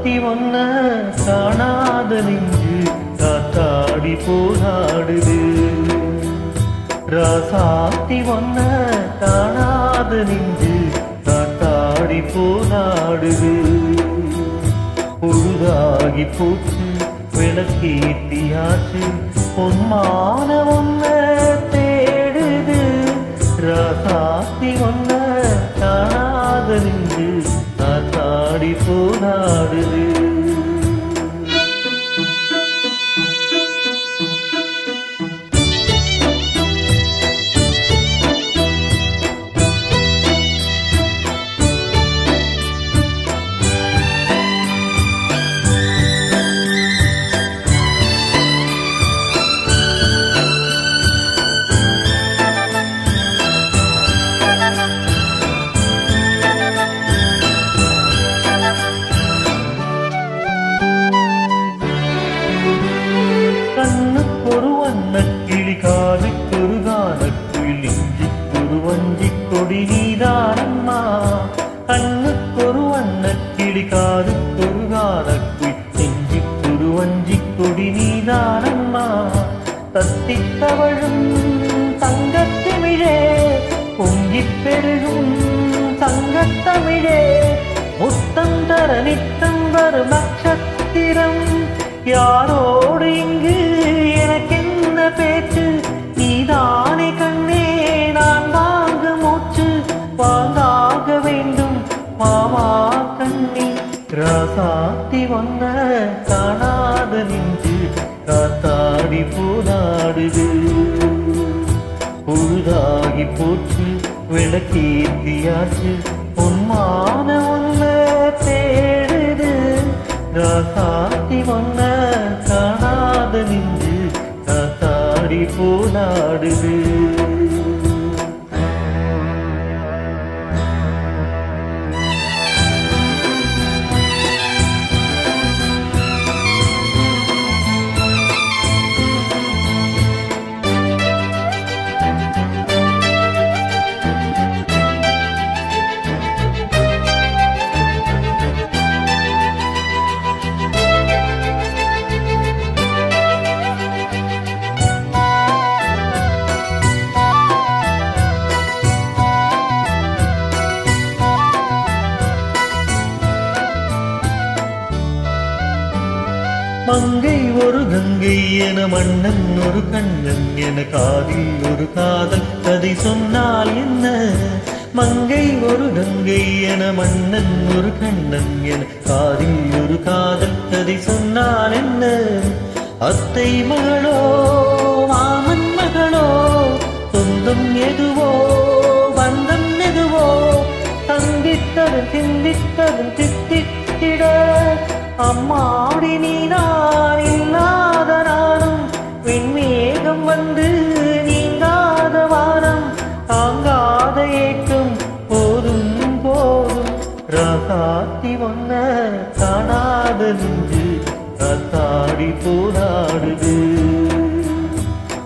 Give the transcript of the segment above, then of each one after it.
ராசாத்தி ஒன்ன காணாத நெஞ்சு காத்தாடி போராடுது. ராசாத்தி ஒன்ன காணாத நெஞ்சு காத்தாடி போராடுது. பொழுதாகி போச்சு விளக்கேத்தியாச்சு பொன்மான ஒன்ன தேடுது. ராசாத்தி ஒன்ன காணாத நெஞ்சு காத்தாடி போராடுது. கண்ணுக்கொரு வண்ணக்கிளி காதுக்கொரு கானக்குயில் நெஞ்சுக்கொரு வஞ்சிக் கொடி நீதானம்மா. கண்ணுக்கொரு வண்ணக்கிளி காதுக்கொரு கானக்குயில் நெஞ்சுக்கொரு வஞ்சிக் கொடி நீதானம்மா. தத்தித் தவழும் தங்கத்திமிழே பொங்கிப் பெருகும் தங்கத்தமிழே முத்தம் தர நித்தம் வரும் நட்சத்திரம். யாரோடு இங்கு எனக்கென்ன பேச்சு நீதானே கண்ணே நான் வாங்க மூச்சு வாழ்ந்தாக வேண்டும் மாமா கண்ணி. ராசாத்தி ஒன்ன காணாத நெஞ்சு காத்தாடி போராடுது. பொழுதாகி போச்சு விளக்கேத்தியாச்சு பொன்மான ஒன்ன தேடுது. ராசாத்தி ஒன்ன காணாத நெஞ்சு காத்தாடி போராடுது. மங்கை ஒரு கங்கை என மன்னன் ஒரு கண்ணன் என காதில் ஒரு காதல் கதை சொன்னால் என்ன. மங்கை ஒரு கங்கை என மன்னன் ஒரு கண்ணன் என காதில் ஒரு காதல் கதை சொன்னால் என்ன. அத்தை மகளோ மாமன் மகளோ சொந்தம் எதுவோ பந்தம் எதுவோ தங்கித்தரும் சிந்தித்தரும் தித்தித்திட அம்மாடி நீதான் இல்லாத நானும் விண்மேகம் வந்து நீங்காத வானம் தாங்காத ஏக்கம் போதும் போதும். ராசாத்தி ஒன்ன காணாத நெஞ்சு காத்தாடி போராடுது.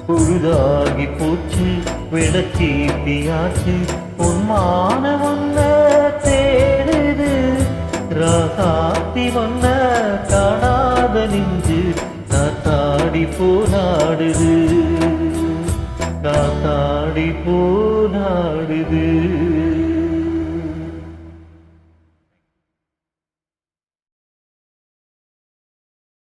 பொழுதாகி போச்சு விளக்கேத்தியாச்சு பொன்மான ஒன்ன தேடுது. ராசாத்தி ஒன்ன காணாத நெஞ்சு காத்தாடி போராடுது. காத்தாடி போராடுது.